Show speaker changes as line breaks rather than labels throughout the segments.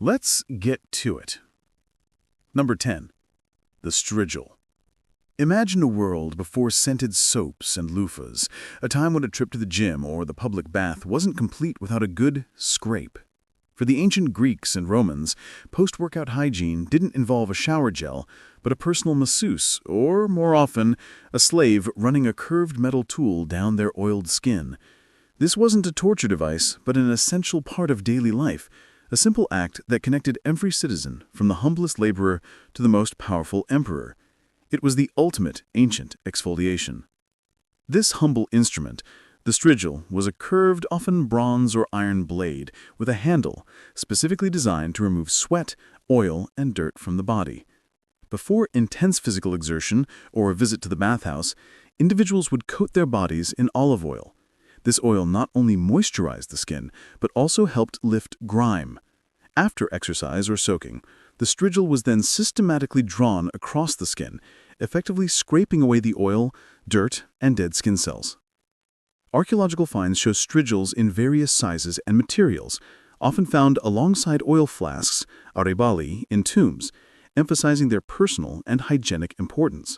Let's get to it. Number 10. The strigil. Imagine a world before scented soaps and loofahs, a time when a trip to the gym or the public bath wasn't complete without a good scrape. For the ancient Greeks and Romans, post-workout hygiene didn't involve a shower gel, but a personal masseuse, or, more often, a slave running a curved metal tool down their oiled skin. This wasn't a torture device, but an essential part of daily life, a simple act that connected every citizen, from the humblest laborer to the most powerful emperor. It was the ultimate ancient exfoliation. This humble instrument, the strigil, was a curved, often bronze or iron blade with a handle specifically designed to remove sweat, oil, and dirt from the body. Before intense physical exertion or a visit to the bathhouse, individuals would coat their bodies in olive oil. This oil not only moisturized the skin, but also helped lift grime. After exercise or soaking, the strigil was then systematically drawn across the skin, effectively scraping away the oil, dirt, and dead skin cells. Archaeological finds show strigils in various sizes and materials, often found alongside oil flasks, archaeologists, in tombs, emphasizing their personal and hygienic importance.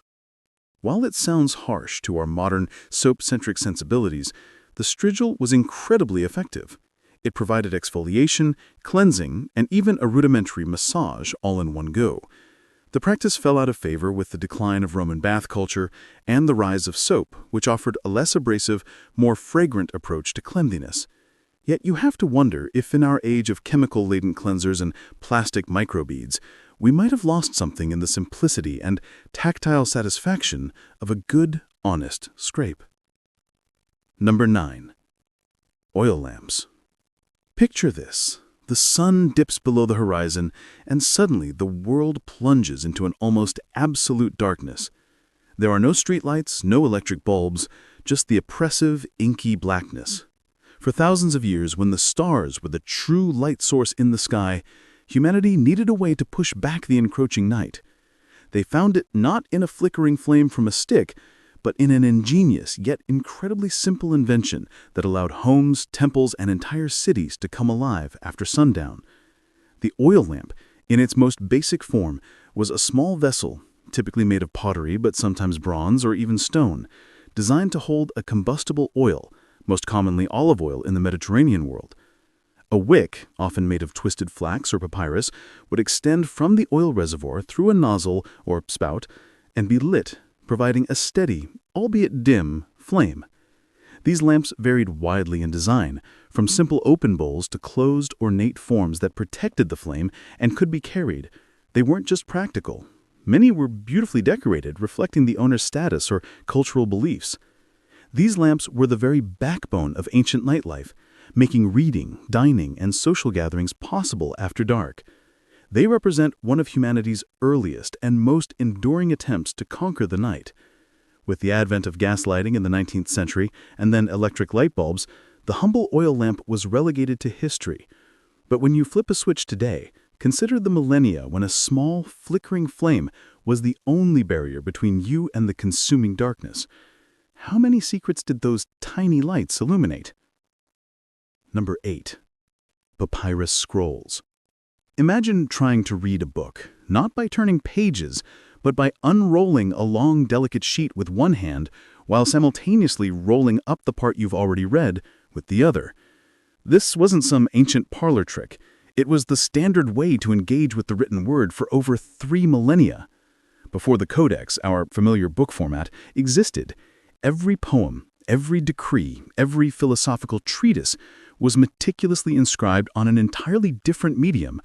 While it sounds harsh to our modern soap-centric sensibilities, the strigil was incredibly effective. It provided exfoliation, cleansing, and even a rudimentary massage all in one go. The practice fell out of favor with the decline of Roman bath culture and the rise of soap, which offered a less abrasive, more fragrant approach to cleanliness. Yet you have to wonder if in our age of chemical-laden cleansers and plastic microbeads, we might have lost something in the simplicity and tactile satisfaction of a good, honest scrape. Number 9. Oil lamps. Picture this. The sun dips below the horizon, and suddenly the world plunges into an almost absolute darkness. There are no streetlights, no electric bulbs, just the oppressive, inky blackness. For thousands of years, when the stars were the true light source in the sky, humanity needed a way to push back the encroaching night. They found it not in a flickering flame from a stick, but in an ingenious yet incredibly simple invention that allowed homes, temples, and entire cities to come alive after sundown. The oil lamp, in its most basic form, was a small vessel, typically made of pottery but sometimes bronze or even stone, designed to hold a combustible oil, most commonly olive oil in the Mediterranean world. A wick, often made of twisted flax or papyrus, would extend from the oil reservoir through a nozzle or spout and be lit, providing a steady, albeit dim, flame. These lamps varied widely in design, from simple open bowls to closed, ornate forms that protected the flame and could be carried. They weren't just practical. Many were beautifully decorated, reflecting the owner's status or cultural beliefs. These lamps were the very backbone of ancient nightlife, making reading, dining, and social gatherings possible after dark. They represent one of humanity's earliest and most enduring attempts to conquer the night. With the advent of gaslighting in the 19th century and then electric light bulbs, the humble oil lamp was relegated to history. But when you flip a switch today, consider the millennia when a small, flickering flame was the only barrier between you and the consuming darkness. How many secrets did those tiny lights illuminate? Number 8. Papyrus scrolls. Imagine trying to read a book, not by turning pages, but by unrolling a long, delicate sheet with one hand while simultaneously rolling up the part you've already read with the other. This wasn't some ancient parlor trick. It was the standard way to engage with the written word for over 3 millennia. Before the Codex, our familiar book format, existed, every poem, every decree, every philosophical treatise was meticulously inscribed on an entirely different medium,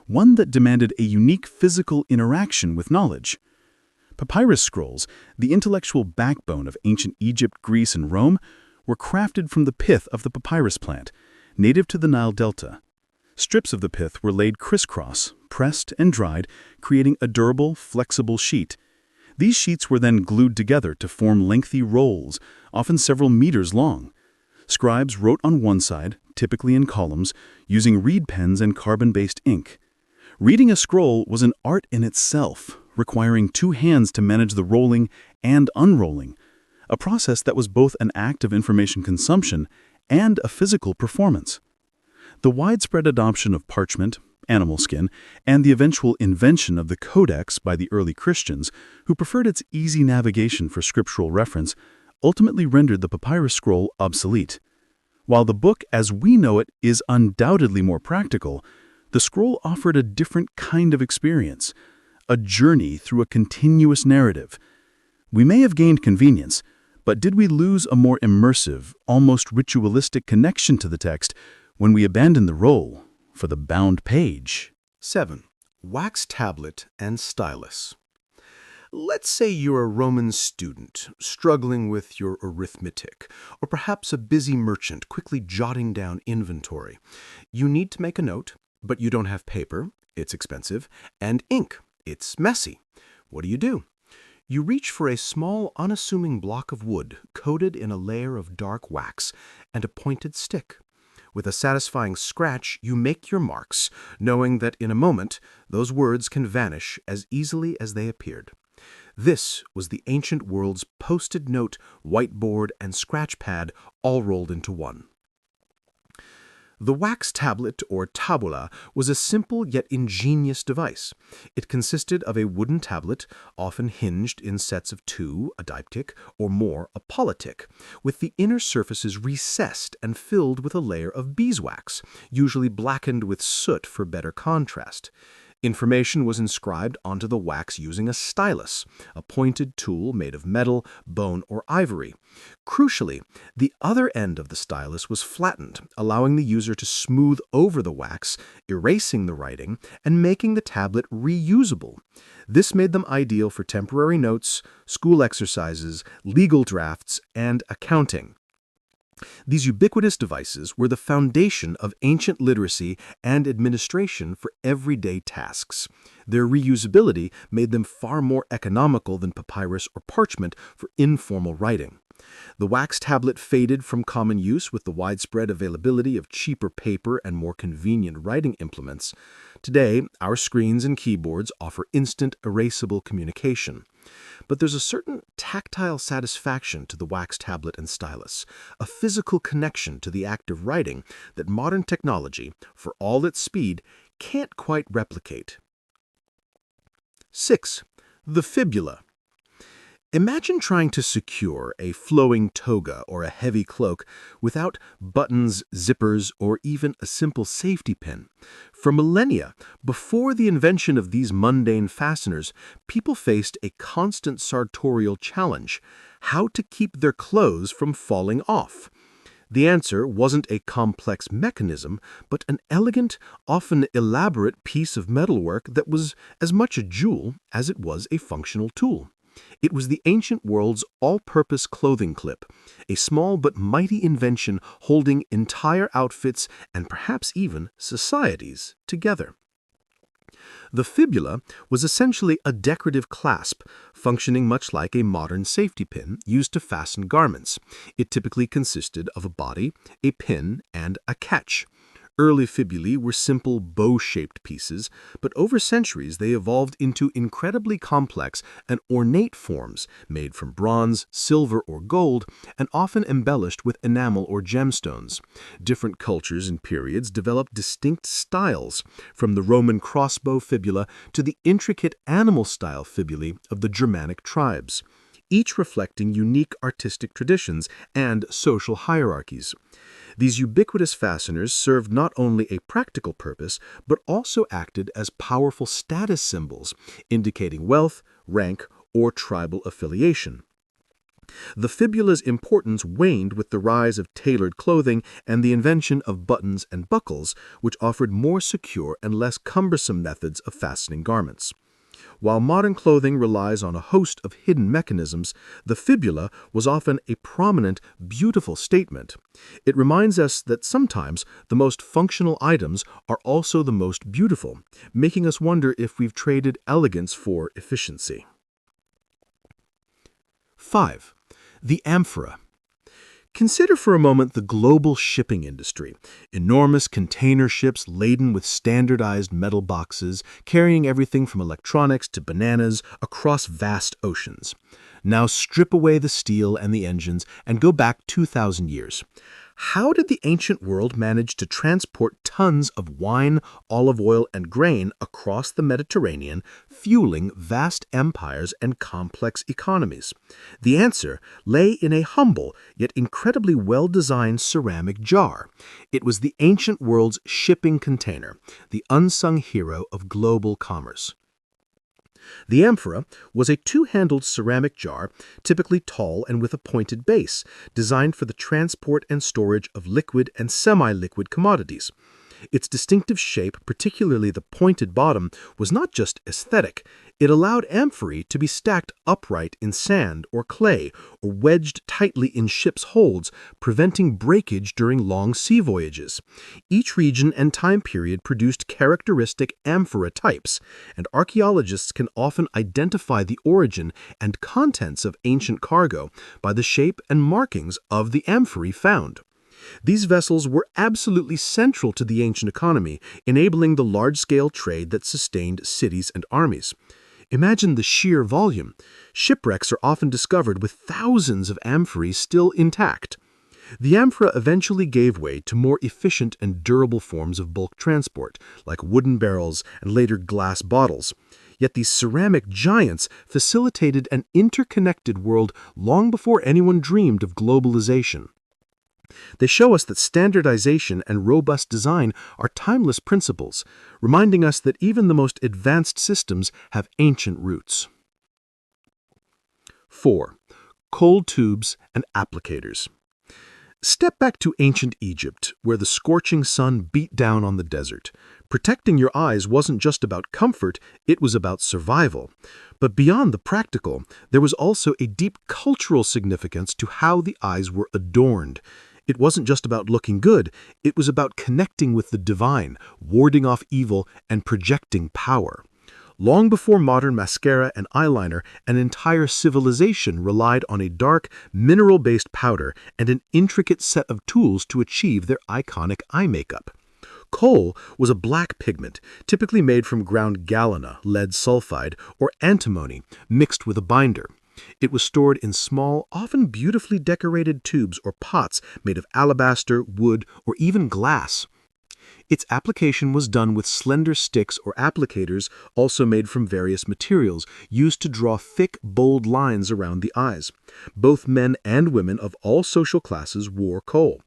one that demanded a unique physical interaction with knowledge. Papyrus scrolls, the intellectual backbone of ancient Egypt, Greece, and Rome, were crafted from the pith of the papyrus plant, native to the Nile Delta. Strips of the pith were laid crisscross, pressed, and dried, creating a durable, flexible sheet. These sheets were then glued together to form lengthy rolls, often several meters long. Scribes wrote on one side, typically in columns, using reed pens and carbon-based ink. Reading a scroll was an art in itself, requiring 2 hands to manage the rolling and unrolling, a process that was both an act of information consumption and a physical performance. The widespread adoption of parchment, animal skin, and the eventual invention of the codex by the early Christians, who preferred its easy navigation for scriptural reference, ultimately rendered the papyrus scroll obsolete. While the book as we know it is undoubtedly more practical, the scroll offered a different kind of experience, a journey through a continuous narrative. We may have gained convenience, but did we lose a more immersive, almost ritualistic connection to the text when we abandoned the roll for the bound page?
7. Wax tablet and stylus. Let's say you're a Roman student, struggling with your arithmetic, or perhaps a busy merchant quickly jotting down inventory. You need to make a note, but you don't have paper, it's expensive, and ink, it's messy. What do? You reach for a small, unassuming block of wood coated in a layer of dark wax and a pointed stick. With a satisfying scratch, you make your marks, knowing that in a moment, those words can vanish as easily as they appeared. This was the ancient world's post-it note, whiteboard, and scratch pad all rolled into one. The wax tablet, or tabula, was a simple yet ingenious device. It consisted of a wooden tablet, often hinged in sets of 2, a diptych, or more, a polytych, with the inner surfaces recessed and filled with a layer of beeswax, usually blackened with soot for better contrast. Information was inscribed onto the wax using a stylus, a pointed tool made of metal, bone, or ivory. Crucially, the other end of the stylus was flattened, allowing the user to smooth over the wax, erasing the writing, and making the tablet reusable. This made them ideal for temporary notes, school exercises, legal drafts, and accounting. These ubiquitous devices were the foundation of ancient literacy and administration for everyday tasks. Their reusability made them far more economical than papyrus or parchment for informal writing. The wax tablet faded from common use with the widespread availability of cheaper paper and more convenient writing implements. Today, our screens and keyboards offer instant, erasable communication. But there's a certain tactile satisfaction to the wax tablet and stylus, a physical connection to the act of writing that modern technology, for all its speed, can't quite replicate. 6. The fibula. Imagine trying to secure a flowing toga or a heavy cloak without buttons, zippers, or even a simple safety pin. For millennia, before the invention of these mundane fasteners, people faced a constant sartorial challenge: how to keep their clothes from falling off. The answer wasn't a complex mechanism, but an elegant, often elaborate piece of metalwork that was as much a jewel as it was a functional tool. It was the ancient world's all-purpose clothing clip, a small but mighty invention holding entire outfits and perhaps even societies together. The fibula was essentially a decorative clasp, functioning much like a modern safety pin used to fasten garments. It typically consisted of a body, a pin, and a catch. Early fibulae were simple bow-shaped pieces, but over centuries they evolved into incredibly complex and ornate forms made from bronze, silver, or gold, and often embellished with enamel or gemstones. Different cultures and periods developed distinct styles, from the Roman crossbow fibula to the intricate animal-style fibulae of the Germanic tribes, each reflecting unique artistic traditions and social hierarchies. These ubiquitous fasteners served not only a practical purpose, but also acted as powerful status symbols, indicating wealth, rank, or tribal affiliation. The fibula's importance waned with the rise of tailored clothing and the invention of buttons and buckles, which offered more secure and less cumbersome methods of fastening garments. While modern clothing relies on a host of hidden mechanisms, the fibula was often a prominent, beautiful statement. It reminds us that sometimes the most functional items are also the most beautiful, making us wonder if we've traded elegance for efficiency. 5. The Amphorae. Consider for a moment the global shipping industry. Enormous container ships laden with standardized metal boxes, carrying everything from electronics to bananas across vast oceans. Now strip away the steel and the engines and go back 2,000 years. How did the ancient world manage to transport tons of wine, olive oil, and grain across the Mediterranean, fueling vast empires and complex economies? The answer lay in a humble yet incredibly well-designed ceramic jar. It was the ancient world's shipping container, the unsung hero of global commerce. The amphora was a two-handled ceramic jar, typically tall and with a pointed base, designed for the transport and storage of liquid and semi-liquid commodities. Its distinctive shape, particularly the pointed bottom, was not just aesthetic. It allowed amphorae to be stacked upright in sand or clay or wedged tightly in ships' holds, preventing breakage during long sea voyages. Each region and time period produced characteristic amphora types, and archaeologists can often identify the origin and contents of ancient cargo by the shape and markings of the amphorae found. These vessels were absolutely central to the ancient economy, enabling the large-scale trade that sustained cities and armies. Imagine the sheer volume. Shipwrecks are often discovered with thousands of amphorae still intact. The amphora eventually gave way to more efficient and durable forms of bulk transport, like wooden barrels and later glass bottles. Yet these ceramic giants facilitated an interconnected world long before anyone dreamed of globalization. They show us that standardization and robust design are timeless principles, reminding us that even the most advanced systems have ancient roots. 4. Coal tubes and applicators. Step back to ancient Egypt, where the scorching sun beat down on the desert. Protecting your eyes wasn't just about comfort, it was about survival. But beyond the practical, there was also a deep cultural significance to how the eyes were adorned. It wasn't just about looking good, it was about connecting with the divine, warding off evil, and projecting power. Long before modern mascara and eyeliner, an entire civilization relied on a dark, mineral-based powder and an intricate set of tools to achieve their iconic eye makeup. Coal was a black pigment, typically made from ground galena, lead sulfide, or antimony, mixed with a binder. It was stored in small, often beautifully decorated tubes or pots made of alabaster, wood, or even glass. Its application was done with slender sticks or applicators, also made from various materials, used to draw thick, bold lines around the eyes. Both men and women of all social classes wore coal.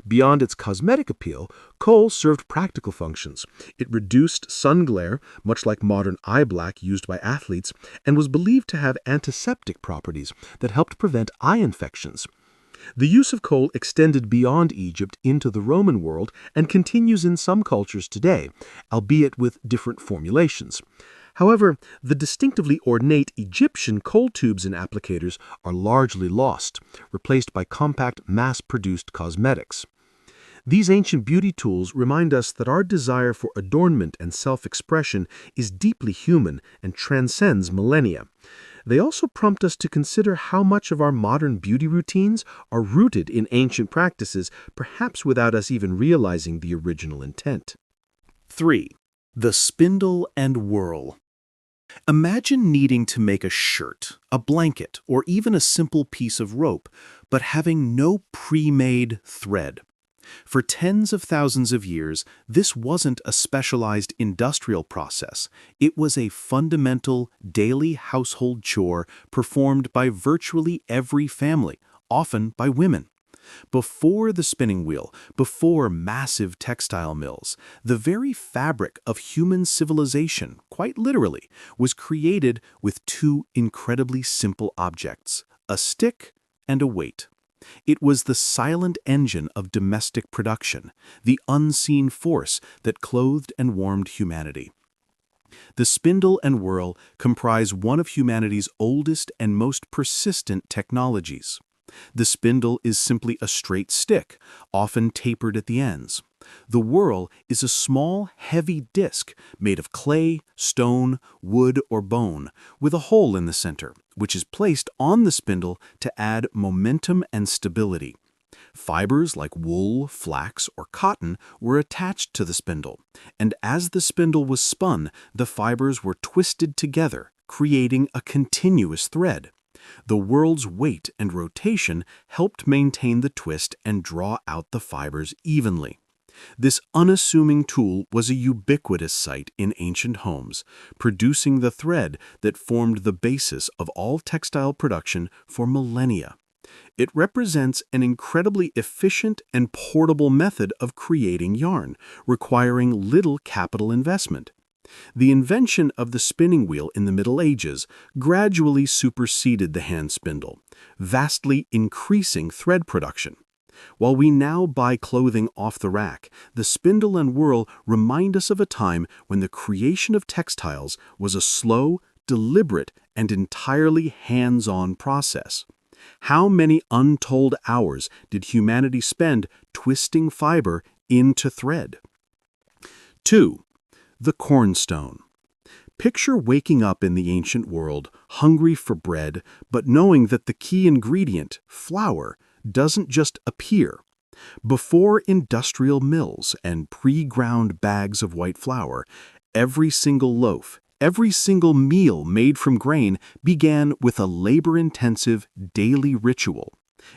Beyond its cosmetic appeal, coal served practical functions. It reduced sun glare, much like modern eye black used by athletes, and was believed to have antiseptic properties that helped prevent eye infections. The use of coal extended beyond Egypt into the Roman world and continues in some cultures today, albeit with different formulations. However, the distinctively ornate Egyptian coal tubes and applicators are largely lost, replaced by compact, mass-produced cosmetics. These ancient beauty tools remind us that our desire for adornment and self-expression is deeply human and transcends millennia. They also prompt us to consider how much of our modern beauty routines are rooted in ancient practices, perhaps without us even realizing the original intent.
3. The spindle and whorl. Imagine needing to make a shirt, a blanket, or even a simple piece of rope, but having no pre-made thread. For tens of thousands of years, this wasn't a specialized industrial process. It was a fundamental, daily household chore performed by virtually every family, often by women. Before the spinning wheel, before massive textile mills, the very fabric of human civilization, quite literally, was created with two incredibly simple objects, a stick and a weight. It was the silent engine of domestic production, the unseen force that clothed and warmed humanity. The spindle and whorl comprise one of humanity's oldest and most persistent technologies. The spindle is simply a straight stick, often tapered at the ends. The whorl is a small, heavy disc made of clay, stone, wood, or bone, with a hole in the center, which is placed on the spindle to add momentum and stability. Fibers like wool, flax, or cotton were attached to the spindle, and as the spindle was spun, the fibers were twisted together, creating a continuous thread.
The whorl's weight and rotation helped maintain the twist and draw out the fibers evenly. This unassuming tool was a ubiquitous sight in ancient homes, producing the thread that formed the basis of all textile production for millennia. It represents an incredibly efficient and portable method of creating yarn, requiring little capital investment. The invention of the spinning wheel in the Middle Ages gradually superseded the hand spindle, vastly increasing thread production. While we now buy clothing off the rack, the spindle and whorl remind us of a time when the creation of textiles was a slow, deliberate, and entirely hands-on process. How many untold hours did humanity spend twisting fiber into thread? 2. The cornstone. Picture waking up in the ancient world, hungry for bread, but knowing that the key ingredient, flour, doesn't just appear. Before industrial mills and pre-ground bags of white flour, every single loaf, every single meal made from grain began with a labor-intensive daily ritual.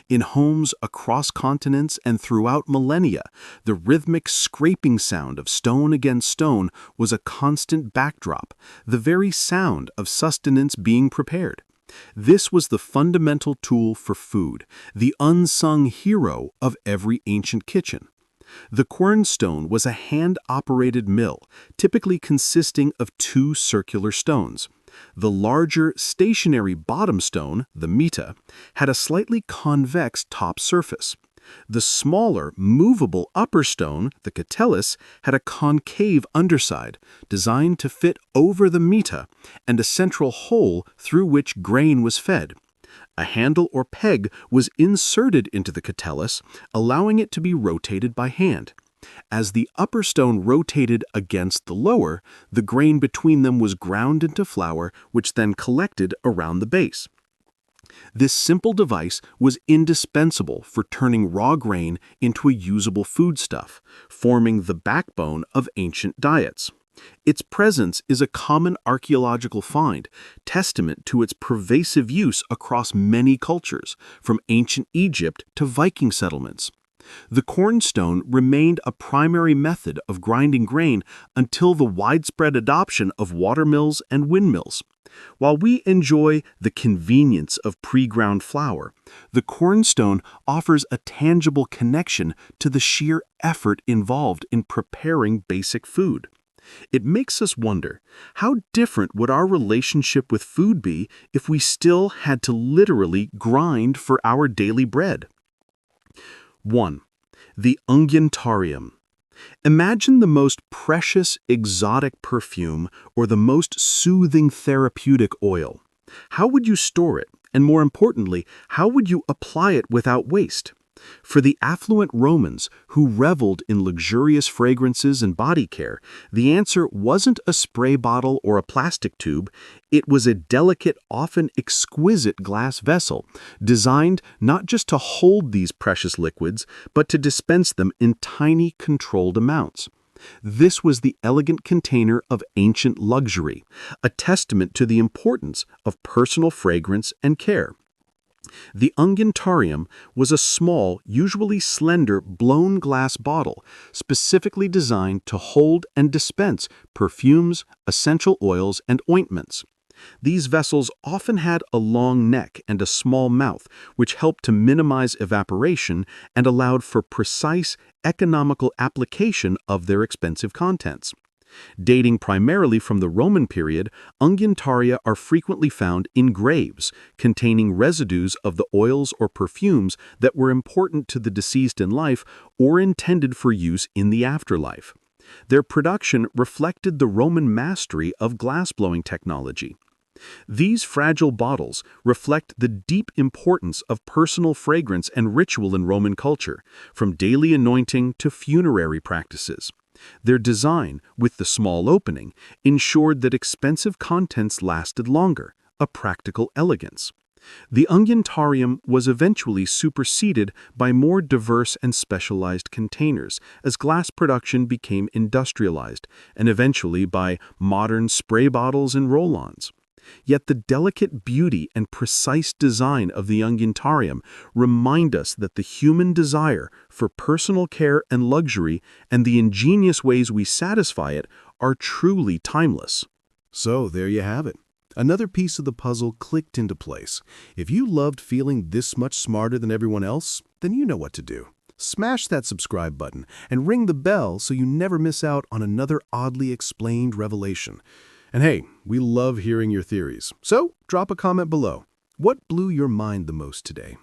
In homes across continents and throughout millennia, the rhythmic scraping sound of stone against stone was a constant backdrop, the very sound of sustenance being prepared. This was the fundamental tool for food, the unsung hero of every ancient kitchen. The cornstone was a hand-operated mill, typically consisting of two circular stones. The larger stationary bottom stone, the mita, had a slightly convex top surface. The smaller, movable upper stone, the catellus, had a concave underside, designed to fit over the mita, and a central hole through which grain was fed. A handle or peg was inserted into the catellus, allowing it to be rotated by hand. As the upper stone rotated against the lower, the grain between them was ground into flour, which then collected around the base. This simple device was indispensable for turning raw grain into a usable foodstuff, forming the backbone of ancient diets. Its presence is a common archaeological find, testament to its pervasive use across many cultures, from ancient Egypt to Viking settlements. The cornstone remained a primary method of grinding grain until the widespread adoption of watermills and windmills. While we enjoy the convenience of pre-ground flour, the cornstone offers a tangible connection to the sheer effort involved in preparing basic food. It makes us wonder, how different would our relationship with food be if we still had to literally grind for our daily bread? 1. The unguentarium. Imagine the most precious, exotic perfume or the most soothing therapeutic oil. How would you store it? And more importantly, how would you apply it without waste? For the affluent Romans who reveled in luxurious fragrances and body care, the answer wasn't a spray bottle or a plastic tube. It was a delicate, often exquisite glass vessel, designed not just to hold these precious liquids, but to dispense them in tiny, controlled amounts. This was the elegant container of ancient luxury, a testament to the importance of personal fragrance and care. The unguentarium was a small, usually slender, blown glass bottle, specifically designed to hold and dispense perfumes, essential oils, and ointments. These vessels often had a long neck and a small mouth, which helped to minimize evaporation and allowed for precise, economical application of their expensive contents. Dating primarily from the Roman period, unguentaria are frequently found in graves, containing residues of the oils or perfumes that were important to the deceased in life or intended for use in the afterlife. Their production reflected the Roman mastery of glassblowing technology. These fragile bottles reflect the deep importance of personal fragrance and ritual in Roman culture, from daily anointing to funerary practices. Their design, with the small opening, ensured that expensive contents lasted longer, a practical elegance. The unguentarium was eventually superseded by more diverse and specialized containers as glass production became industrialized, and eventually by modern spray bottles and roll-ons. Yet the delicate beauty and precise design of the unguentarium remind us that the human desire for personal care and luxury and the ingenious ways we satisfy it are truly timeless.
So there you have it. Another piece of the puzzle clicked into place. If you loved feeling this much smarter than everyone else, then you know what to do. Smash that subscribe button and ring the bell so you never miss out on another oddly explained revelation. And hey, we love hearing your theories, so drop a comment below. What blew your mind the most today?